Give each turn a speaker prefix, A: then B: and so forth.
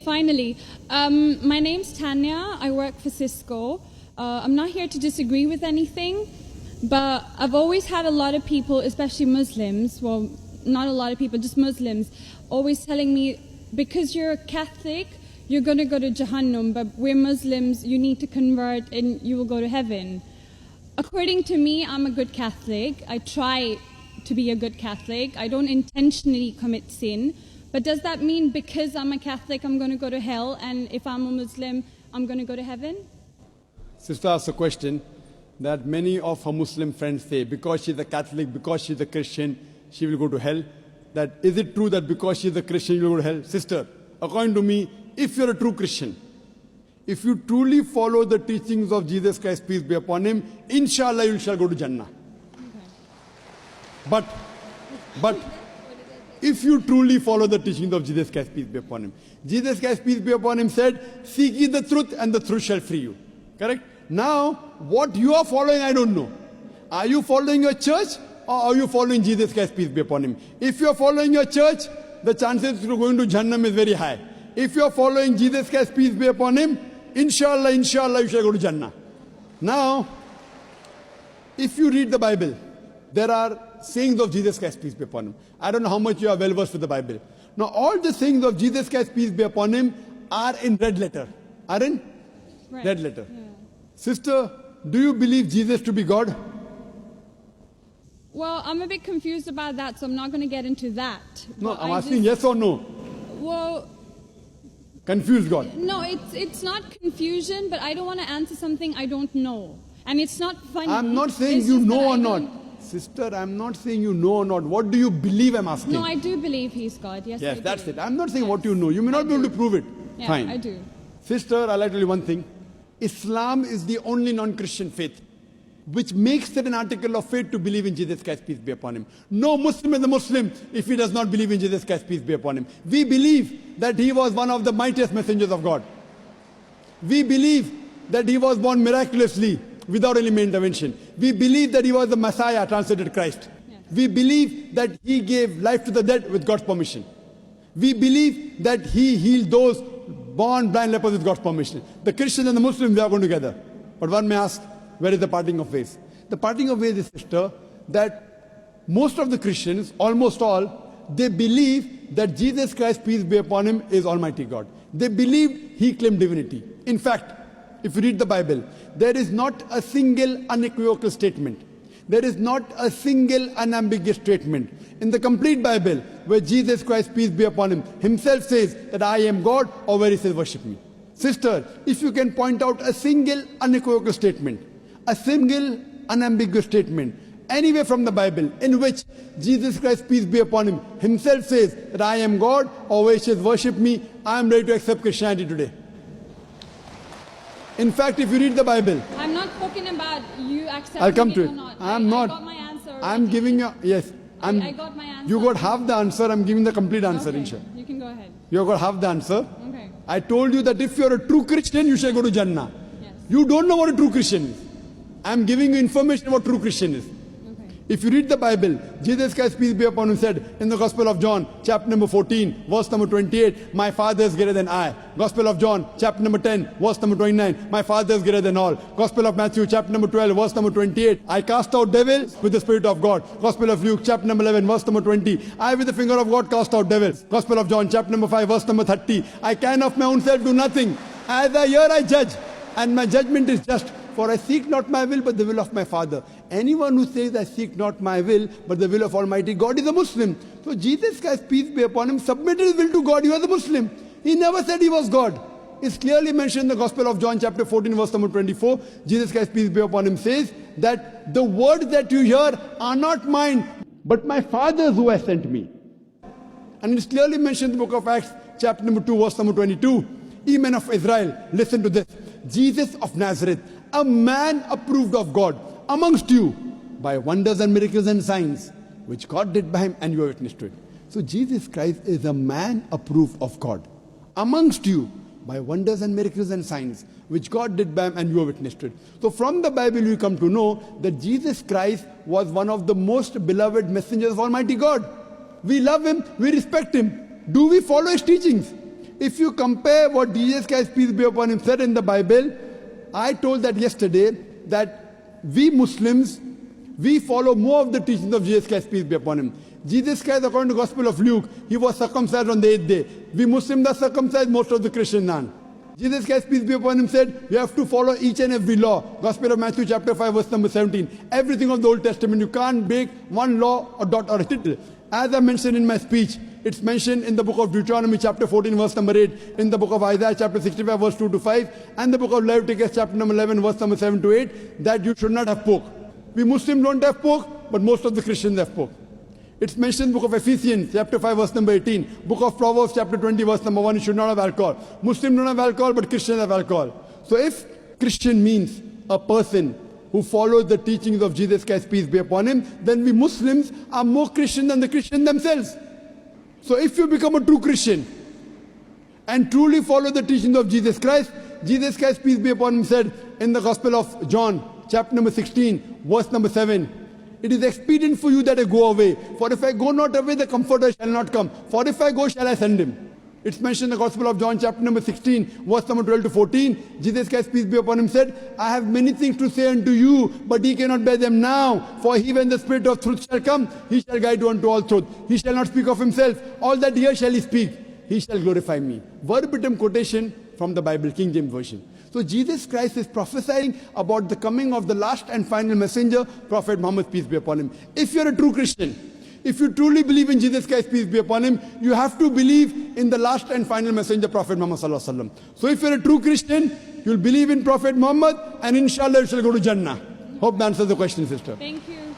A: Finally, my name's Tanya. I work for Cisco. I'm not here to disagree with anything, but I've always had a lot of people, especially Muslims, well, not a lot of people, just Muslims, always telling me, because you're a Catholic, you're going to go to Jahannam, but we're Muslims, you need to convert and you will go to heaven. According to me, I'm a good Catholic. I try to be a good Catholic. I don't intentionally commit sin. But does that mean because I'm a Catholic, I'm going to go to hell, and if I'm a Muslim, I'm going to go to heaven?
B: Sister asked a question that many of her Muslim friends say, because she's a Catholic, because she's a Christian, she will go to hell. That is it true that because she's a Christian, you will go to hell? Sister, according to me, if you're a true Christian, if you truly follow the teachings of Jesus Christ, peace be upon him, inshallah you shall go to Jannah. Okay. But if you truly follow the teachings of Jesus Christ, peace be upon him, Jesus Christ, peace be upon him, said, seek ye the truth and the truth shall free you. Correct? Now, what you are following, I don't know. Are you following your church or are you following Jesus Christ, peace be upon him? If you are following your church, the chances of going to Jannah is very high. If you are following Jesus Christ, peace be upon him, inshallah, you shall go to Jannah. Now, if you read the Bible, there are sayings of Jesus Christ, peace be upon him. I don't know how much you are well versed with the Bible. Now, all the sayings of Jesus Christ, peace be upon him, are in red letter. Are in red letter. Yeah. Sister, do you believe Jesus to be God?
A: Well, I'm a bit confused about that, so I'm not going to get into that.
B: No, I'm asking yes or no.
A: Well,
B: confused God.
A: No, it's not confusion, but I don't want to answer something I don't know. And it's not funny.
B: I'm not saying you know or not. Sister, I'm not saying you know or not. What do you believe, I'm asking?
A: No, I do believe he's God. Yes,
B: yes, that's
A: do.
B: it. I'm not saying what you know. You may not be able to prove it.
A: Yeah,
B: fine.
A: I do.
B: Sister, I'll tell you one thing. Islam is the only non-Christian faith which makes it an article of faith to believe in Jesus Christ, peace be upon him. No Muslim is a Muslim if he does not believe in Jesus Christ, peace be upon him. We believe that he was one of the mightiest messengers of God. We believe that he was born miraculously without any intervention. We believe that he was the Messiah, translated Christ. Yes. We believe that he gave life to the dead with God's permission. We believe that he healed those born blind lepers with God's permission. The Christians and the Muslims, they are going together. But one may ask, where is the parting of ways? The parting of ways is, sister, that most of the Christians, almost all, they believe that Jesus Christ, peace be upon him, is Almighty God. They believe he claimed divinity. In fact, if you read the Bible, there is not a single unequivocal statement. There is not a single unambiguous statement in the complete Bible where Jesus Christ, peace be upon him, himself says that I am God, or where he says worship me. Sister, if you can point out a single unequivocal statement, a single unambiguous statement, anywhere from the Bible in which Jesus Christ, peace be upon him, himself says that I am God, or where he says worship me, I am ready to accept Christianity today. In fact, if you read the Bible,
A: I'm not talking about you accepting
B: I'll come to
A: it
B: it.
A: or not.
B: I got
A: my answer.
B: I'm giving you, yes.
A: I got my answer.
B: You got half the answer, I'm giving the complete answer,
A: okay,
B: inshallah.
A: You can go ahead.
B: You got half the answer.
A: Okay.
B: I told you that if you're a true Christian, you shall go to Jannah.
A: Yes.
B: You don't know what a true Christian is. I'm giving you information about true Christian is. If you read the Bible, Jesus Christ, peace be upon him, said in the Gospel of John, chapter number 14, verse number 28, my Father is greater than I. Gospel of John, chapter number 10, verse number 29, my Father is greater than all. Gospel of Matthew, chapter number 12, verse number 28, I cast out devils with the Spirit of God. Gospel of Luke, chapter number 11, verse number 20, I with the finger of God cast out devils. Gospel of John, chapter number 5, verse number 30, I can of my own self do nothing. As I hear, I judge, and my judgment is just. For I seek not my will, but the will of my Father. Anyone who says, I seek not my will, but the will of Almighty God is a Muslim. So Jesus Christ, peace be upon him, submitted his will to God. He was a Muslim. He never said he was God. It's clearly mentioned in the Gospel of John, chapter 14, verse number 24. Jesus Christ, peace be upon him, says that the words that you hear are not mine, but my Father's who has sent me. And it's clearly mentioned in the book of Acts, chapter number 2, verse number 22. Ye men of Israel, listen to this. Jesus of Nazareth, a man approved of God amongst you by wonders and miracles and signs, which God did by him, and you are witness to it. So Jesus Christ is a man approved of God amongst you by wonders and miracles and signs, which God did by him, and you are witness to it. So from the Bible you come to know that Jesus Christ was one of the most beloved messengers of Almighty God. We love him, we respect him. Do we follow his teachings? If you compare what Jesus Christ, peace be upon him, said in the Bible, I told that yesterday, that we Muslims, we follow more of the teachings of Jesus Christ, peace be upon him. Jesus Christ, according to the Gospel of Luke, he was circumcised on the 8th day. We Muslims are circumcised, most of the Christians aren't. Jesus Christ, peace be upon him, said, you have to follow each and every law. Gospel of Matthew chapter 5, verse number 17. Everything of the Old Testament, you can't break one law or dot or a tittle. As I mentioned in my speech, it's mentioned in the book of Deuteronomy chapter 14, verse number 8, in the book of Isaiah chapter 65, verse 2 to 5, and the book of Leviticus chapter number 11, verse number 7 to 8, that you should not have pork. We Muslims don't have pork, but most of the Christians have pork. It's mentioned in the book of Ephesians, chapter 5, verse number 18. Book of Proverbs, chapter 20, verse number 1, you should not have alcohol. Muslims don't have alcohol, but Christians have alcohol. So if Christian means a person who follows the teachings of Jesus Christ, peace be upon him, then we Muslims are more Christian than the Christians themselves. So if you become a true Christian and truly follow the teachings of Jesus Christ, peace be upon him, said in the Gospel of John, chapter number 16, verse number 7, it is expedient for you that I go away. For if I go not away, the Comforter shall not come. For if I go, shall I send him. It's mentioned in the Gospel of John, chapter number 16, verse number 12 to 14. Jesus Christ, peace be upon him, said, I have many things to say unto you, but ye cannot bear them now. For he, when the Spirit of truth shall come, he shall guide you unto all truth. He shall not speak of himself. All that here shall he speak. He shall glorify me. Verbatim quotation from the Bible, King James Version. So Jesus Christ is prophesying about the coming of the last and final messenger, Prophet Muhammad, peace be upon him. If you're a true Christian, if you truly believe in Jesus Christ, peace be upon him, you have to believe in the last and final messenger, Prophet Muhammad sallallahu alaihi wasallam. So if you're a true Christian, you'll believe in Prophet Muhammad, and inshallah you shall go to Jannah. Hope that answers the question, sister.
A: Thank you.